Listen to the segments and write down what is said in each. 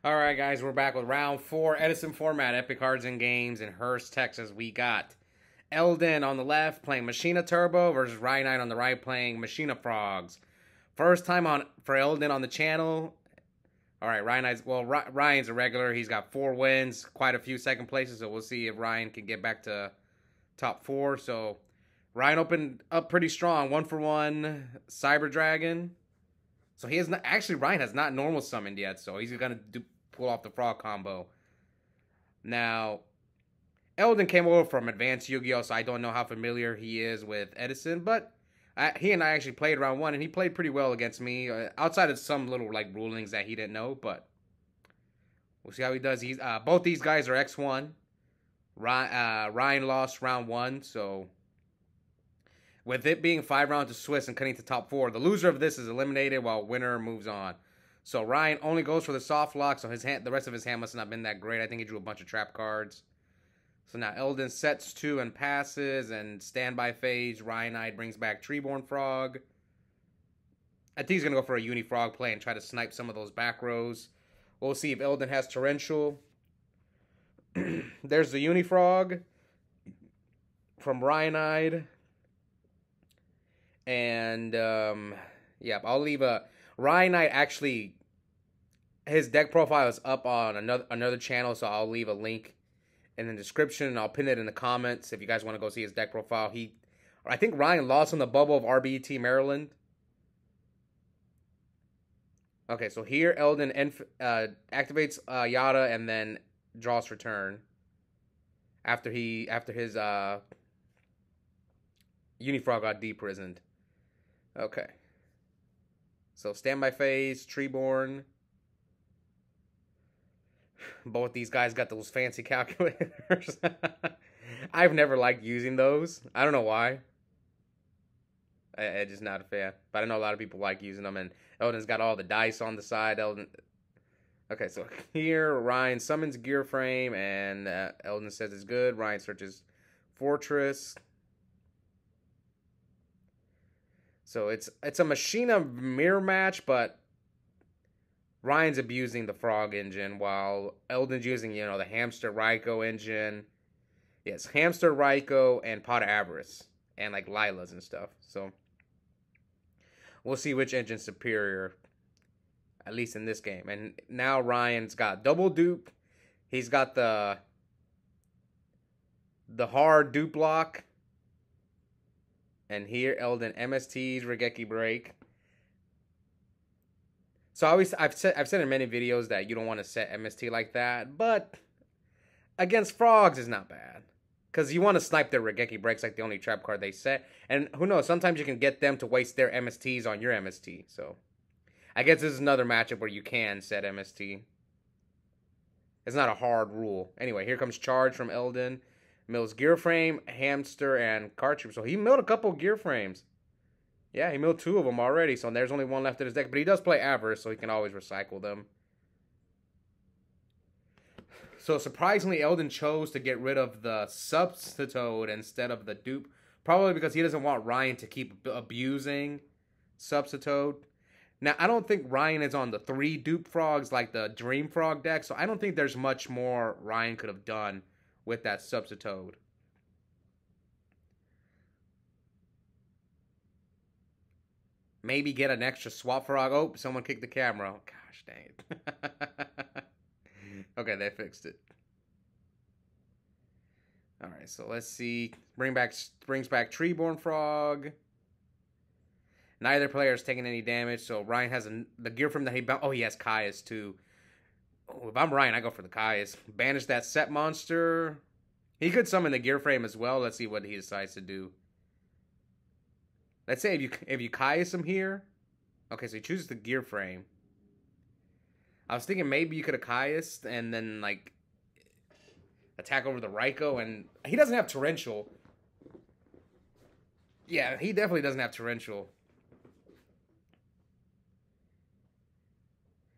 Alright, guys, we're back with round 4, Edison format, Epic Cards and Games in Hurst, Texas. We got Eldin on the left playing Machina Turbo versus Ryanide on the right playing Machina Frogs. First time on for Eldin on the channel. Alright, Ryan's a regular. He's got 4 wins, quite a few second places, so we'll see if Ryan can get back to top 4. So, Ryan opened up pretty strong, 1-for-1, Cyber Dragon. So he has not, actually Ryan has not normal summoned yet, so he's gonna pull off the frog combo. Now, Eldin came over from Advanced Yu-Gi-Oh, so I don't know how familiar he is with Edison, but he and I actually played round 1, and he played pretty well against me, outside of some little like rulings that he didn't know, but we'll see how he does. He's both these guys are X1. Ryan lost round 1, so with it being 5 rounds to Swiss and cutting to top 4, the loser of this is eliminated while winner moves on. So Ryan only goes for the soft lock, so the rest of his hand must not have been that great. I think he drew a bunch of trap cards. So now Eldin sets 2 and passes, and standby phase. Ryanide brings back Treeborn Frog. I think he's going to go for a Unifrog play and try to snipe some of those back rows. We'll see if Eldin has Torrential. There's the Unifrog from Ryanide. And, yeah, I'll leave a... Ryanide actually... His deck profile is up on another channel, so I'll leave a link in the description, and I'll pin it in the comments if you guys want to go see his deck profile. I think Ryan lost on the bubble of RBT Maryland. Okay, so here Eldin activates Yada and then draws return after his Unifrog got deprisoned. Okay. So standby phase, Treeborn. Both these guys got those fancy calculators. I've never liked using those. I don't know why. I'm just not a fan. But I know a lot of people like using them. And Eldin's got all the dice on the side. Okay, so here Ryan summons Gear Frame. And Eldin says it's good. Ryan searches Fortress. So it's a Machina mirror match, but Ryan's abusing the Frog engine while Eldin's using, the Hamster Raikou engine. Yes, Hamster Raikou and Pot of Avarice and like Lila's and stuff. So we'll see which engine's superior, at least in this game. And now Ryan's got double dupe. He's got the hard dupe lock. And here, Eldin MST's Regeki Break. So I've said in many videos that you don't want to set MST like that, but against frogs is not bad. Because you want to snipe their Regeki Breaks like the only trap card they set. And who knows, sometimes you can get them to waste their MSTs on your MST. So I guess this is another matchup where you can set MST. It's not a hard rule. Anyway, here comes Charge from Eldin. Mills Gear Frame, Hamster, and Card Troop. So he milled a couple Gear Frames. Yeah, he milled 2 of them already, so there's only 1 left in his deck. But he does play Avarice, so he can always recycle them. So surprisingly, Eldin chose to get rid of the Substitute instead of the dupe. Probably because he doesn't want Ryan to keep abusing Substitute. Now, I don't think Ryan is on the 3 dupe frogs like the Dream Frog deck, so I don't think there's much more Ryan could have done with that Substitute. Maybe get an extra swap frog. Oh, someone kicked the camera. Oh, gosh dang it. Okay, they fixed it. Alright, so let's see. Brings back Treeborn Frog. Neither player is taking any damage, so Ryan has the gear from the he bound. Oh, he has Caius too. Oh, if I'm Ryan, I go for the Caius. Banish that set monster. He could summon the Gear Frame as well. Let's see what he decides to do. Let's say if you Caius him here. Okay, so he chooses the Gear Frame. I was thinking maybe you could have Caius and then like attack over the Raikou, and he doesn't have Torrential. Yeah, he definitely doesn't have Torrential.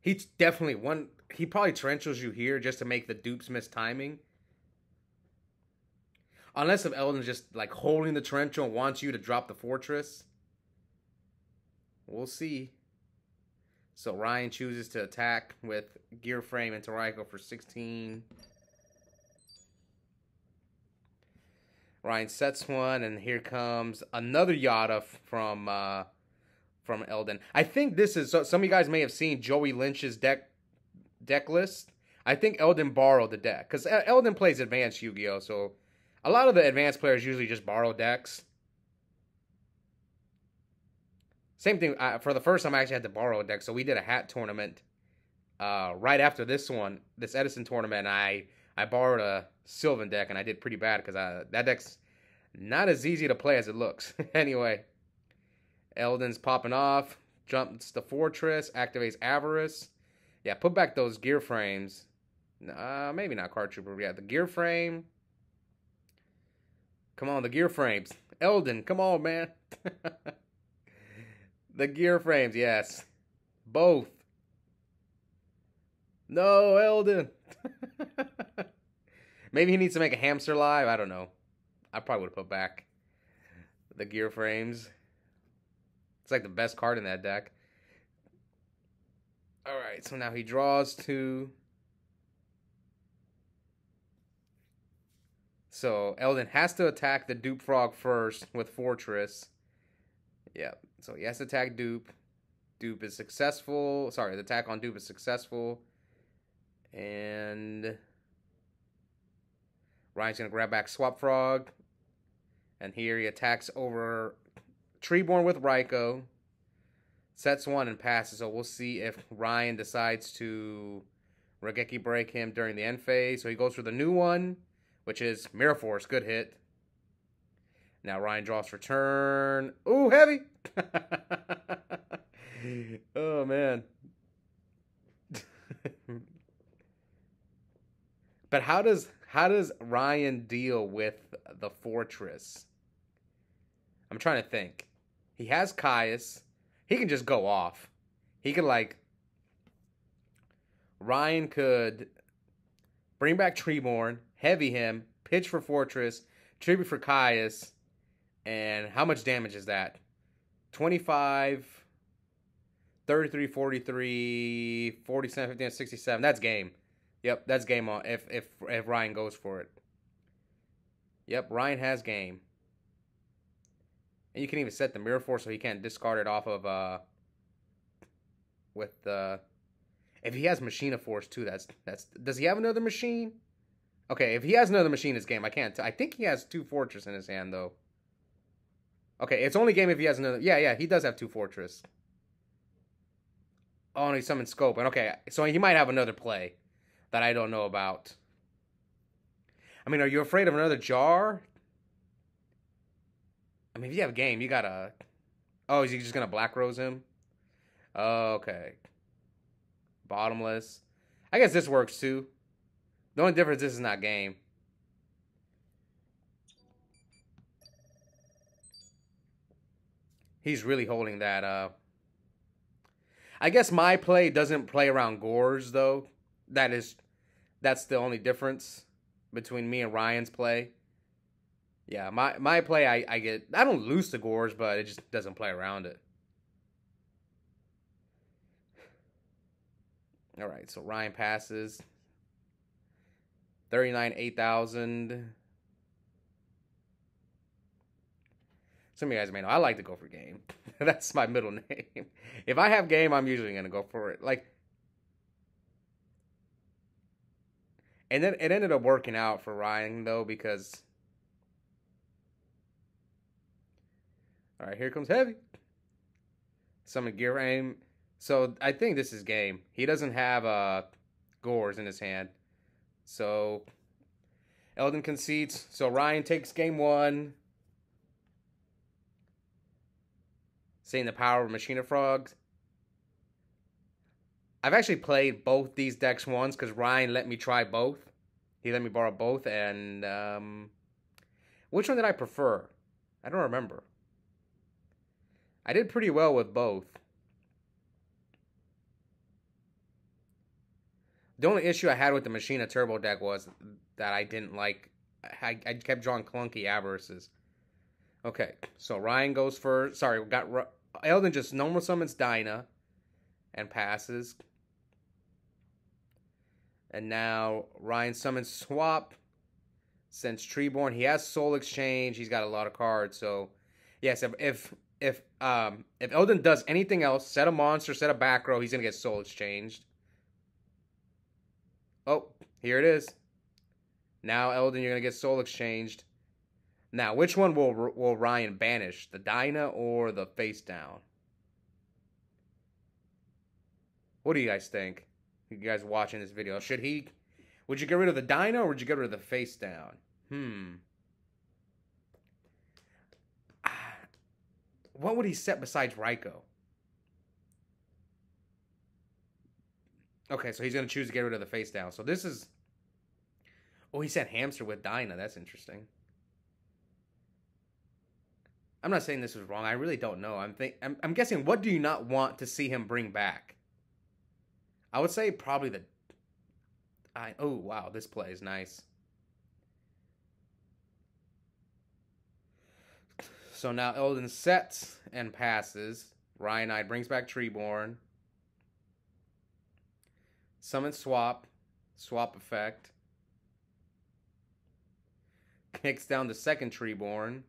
He probably Torrentials you here just to make the dupes miss timing. Unless if Eldin's just like holding the Torrential and wants you to drop the Fortress. We'll see. So Ryan chooses to attack with Gear Frame into Raikou for 16. Ryan sets one, and here comes another Yada from Eldin. I think this is, so some of you guys may have seen Joey Lynch's deck list. I think Eldin borrowed the deck because Eldin plays advanced Yu-Gi-Oh, so a lot of the advanced players usually just borrow decks. Same thing for the first time I actually had to borrow a deck, so we did a hat tournament right after this one, this Edison tournament. I borrowed a Sylvan deck, and I did pretty bad because that deck's not as easy to play as it looks. Anyway, Eldin's popping off, jumps the Fortress, activates Avarice. Yeah, put back those gear frames. Maybe not Card Trooper. Yeah, the gear frame. Come on, the gear frames. Eldin, come on, man. The gear frames, yes. Both. No, Eldin. Maybe he needs to make a hamster live. I don't know. I probably would have put back the gear frames. It's like the best card in that deck. Alright, so now he draws 2. So Eldin has to attack the Dupe Frog first with Fortress. Yeah, so he has to attack Dupe. Dupe is successful. Sorry, the attack on Dupe is successful. And Ryan's going to grab back Swap Frog. And here he attacks over Treeborn with Raikou. Sets 1 and passes. So we'll see if Ryan decides to Regeki break him during the end phase. So he goes for the new one, which is Mirror Force. Good hit. Now Ryan draws for turn. Ooh, heavy! Oh, man. But how does Ryan deal with the Fortress? I'm trying to think. He has Caius. He can just go off. He could, like... Ryan could bring back Treeborn, heavy him, pitch for Fortress, tribute for Caius, and how much damage is that? 25, 33, 43, 47, 59, 67. That's game. Yep, that's game on if Ryan goes for it. Yep, Ryan has game. And you can even set the Mirror Force so he can't discard it off of with the... If he has Machina Force too, that's does he have another machine? Okay, if he has another machine, it's game. I can't. I think he has 2 Fortress in his hand though. Okay, it's only game if he has another. Yeah, he does have 2 Fortress. Oh, and he summoned Scope. And okay, so he might have another play that I don't know about. I mean, are you afraid of another jar? I mean, if you have a game, you gotta... Oh, is he just gonna Black Rose him? Okay. Bottomless. I guess this works too. The only difference is this is not game. He's really holding that I guess my play doesn't play around Gores though. That's the only difference between me and Ryan's play. Yeah, my play I don't lose to Gores, but it just doesn't play around it. All right, so Ryan passes. 39, 8,000. Some of you guys may know I like to go for game. That's my middle name. If I have game, I'm usually going to go for it. Like, and then it ended up working out for Ryan, though, because... All right, here comes Heavy. Summon Gear Aim. So I think this is game. He doesn't have Gores in his hand. So Eldin concedes. So Ryan takes game 1. Seeing the power of Machina Frogs. I've actually played both these decks once because Ryan let me try both. He let me borrow both. And which one did I prefer? I don't remember. I did pretty well with both. The only issue I had with the Machina Turbo deck was that I didn't like... I kept drawing clunky Avarices. Okay, so Ryan goes first. Sorry, we got... Eldin just normal summons Dinah. and passes. And now Ryan summons Swap. Sends Treeborn. He has Soul Exchange. He's got a lot of cards. So, yes, if Eldin does anything else, set a monster, set a back row, he's gonna get Soul Exchanged. Oh, here it is. Now Eldin, you're gonna get Soul Exchanged. Now, which one will Ryan banish? The Dyna or the Face Down? What do you guys think? You guys watching this video? Would you get rid of the Dyna or would you get rid of the Face Down? What would he set besides Raikou? Okay, so he's going to choose to get rid of the Face Down. So this is... Oh, he said Hamster with Dyna. That's interesting. I'm not saying this is wrong. I really don't know. I'm guessing, what do you not want to see him bring back? I would say probably the... Oh, wow. This play is nice. So now Eldin sets and passes. Ryanide brings back Treeborn. Summon Swap. Swap effect. Kicks down the second Treeborn.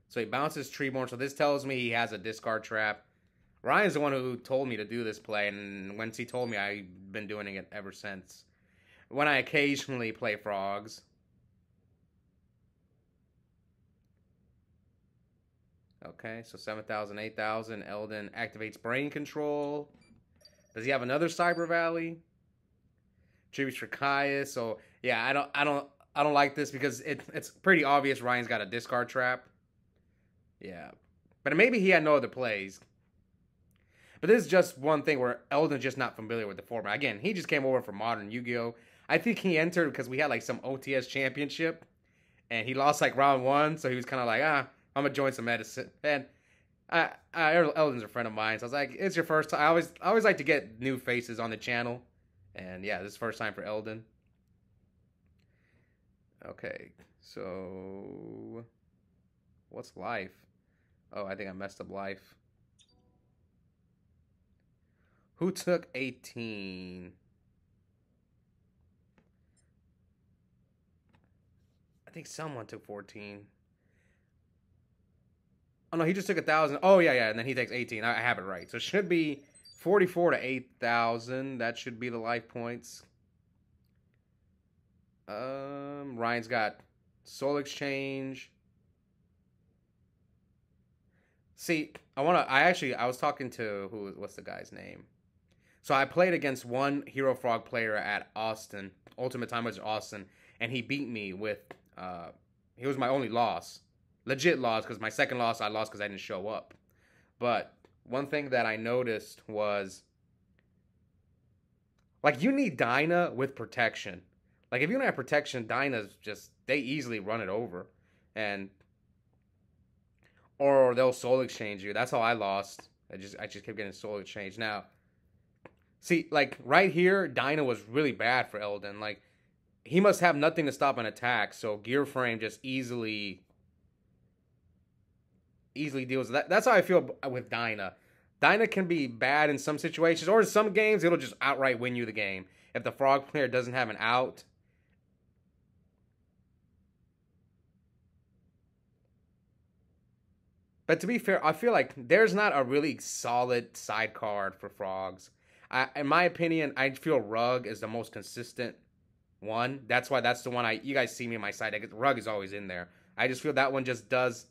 So he bounces Treeborn. So this tells me he has a discard trap. Ryan's the one who told me to do this play, and once he told me, I've been doing it ever since. When I occasionally play Frogs. Okay, so 7,000, 8,000. Eldin activates Brain Control. Does he have another Cyber Valley? Tributes for Caius. So yeah, I don't like this because it's pretty obvious Ryan's got a discard trap. Yeah, but maybe he had no other plays. But this is just one thing where Eldon's just not familiar with the format. Again, he just came over from Modern Yu-Gi-Oh! I think he entered because we had like some OTS championship. And he lost like round 1. So he was kind of like, I'm going to join some Edison. And Eldon's a friend of mine. So I was like, it's your first time. I always like to get new faces on the channel. And yeah, this is first time for Eldin. Okay, so... What's life? Oh, I think I messed up life. Who took 18? I think someone took 14. Oh, no, he just took 1,000. Oh, yeah, and then he takes 18. I have it right. So it should be 44 to 8,000. That should be the life points. Ryan's got Soul Exchange. See, I was talking to, what's the guy's name? So I played against one Hero Frog player at Austin, Ultimate Time was Austin, and he beat me with, he was my only loss. Legit loss, because my second loss I lost because I didn't show up. But one thing that I noticed was, like, you need Dyna with protection. Like, if you don't have protection, Dyna's just, they easily run it over. Or they'll Soul Exchange you. That's how I lost. I just kept getting Soul Exchange. Now, see, like, right here, Dyna was really bad for Eldin. Like, he must have nothing to stop an attack, so Gear Frame just easily deals with that. That's how I feel with Dyna. Dyna can be bad in some situations, or in some games, it'll just outright win you the game. If the Frog player doesn't have an out. But to be fair, I feel like there's not a really solid side card for Frogs. In my opinion, I feel Rug is the most consistent one. That's why that's the one you guys see me on my side. Rug is always in there. I just feel that one just does,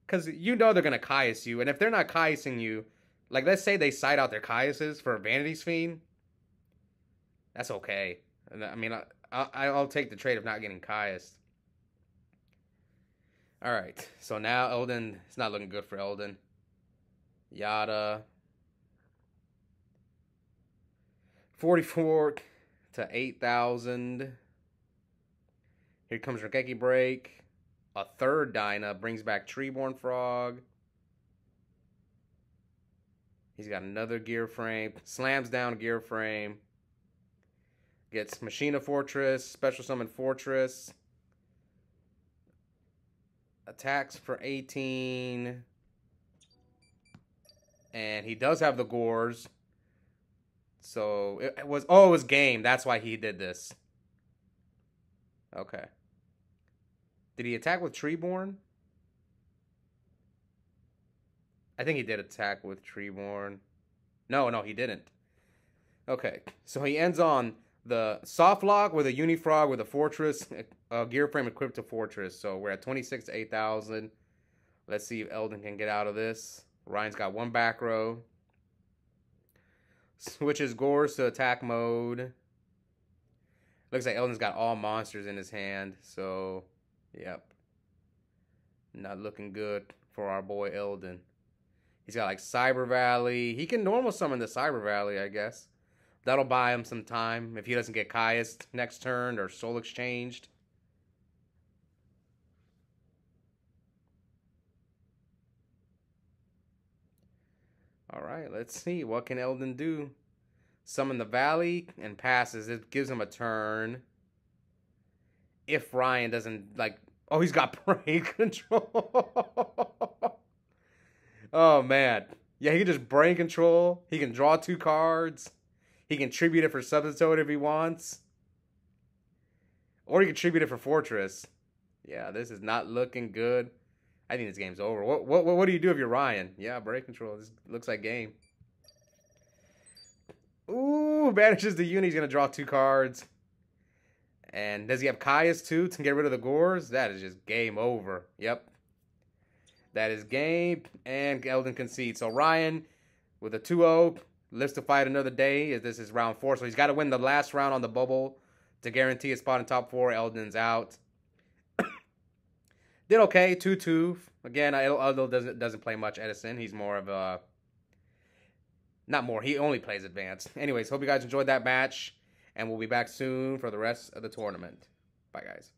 because you know they're going to Caius you. And if they're not Caiusing you, like let's say they side out their Caiuses for Vanity's Fiend, that's okay. I mean, I'll take the trade of not getting Caiused. All right, so now Eldin, it's not looking good for Eldin. Yada. 44 to 8,000. Here comes Rengeki Break. A third Dyna brings back Treeborn Frog. He's got another Gear Frame. Slams down Gear Frame. Gets Machina Fortress, Special Summon Fortress. Attacks for 18. And he does have the gores. So it was, oh, it was game. That's why he did this. Okay. Did he attack with Treeborn? I think he did attack with Treeborn. No, he didn't. Okay. So he ends on the soft lock with a Unifrog with a Fortress, gear frame equipped to Fortress. So we're at 26 to 8,000. Let's see if Eldin can get out of this. Ryan's got one back row. Switches Gores to attack mode. Looks like Eldin's got all monsters in his hand. So, yep. Not looking good for our boy Eldin. He's got like Cyber Valley. He can normal summon the Cyber Valley, I guess. That'll buy him some time if he doesn't get Caius next turn or Soul Exchanged. All right, let's see. What can Eldin do? Summon the Valley and passes. It gives him a turn. If Ryan doesn't, like... Oh, he's got brain control. Oh, man. Yeah, he can just brain control. He can draw 2 cards. He can tribute it for Substitute if he wants. Or he can tribute it for Fortress. Yeah, this is not looking good. I think this game's over. What do you do if you're Ryan? Yeah, brain control. This looks like game. Ooh, banishes the Uni. He's going to draw 2 cards. And does he have Caius too to get rid of the Gores? That is just game over. Yep. That is game. And Eldin concedes. So Ryan with a 2-0 lives to fight another day. This is round 4. So he's got to win the last round on the bubble to guarantee a spot in top 4. Eldin's out. Did okay. 2-2. Again, Eldin doesn't play much Edison. He's more of a... Not more. He only plays advanced. Anyways, hope you guys enjoyed that match. And we'll be back soon for the rest of the tournament. Bye, guys.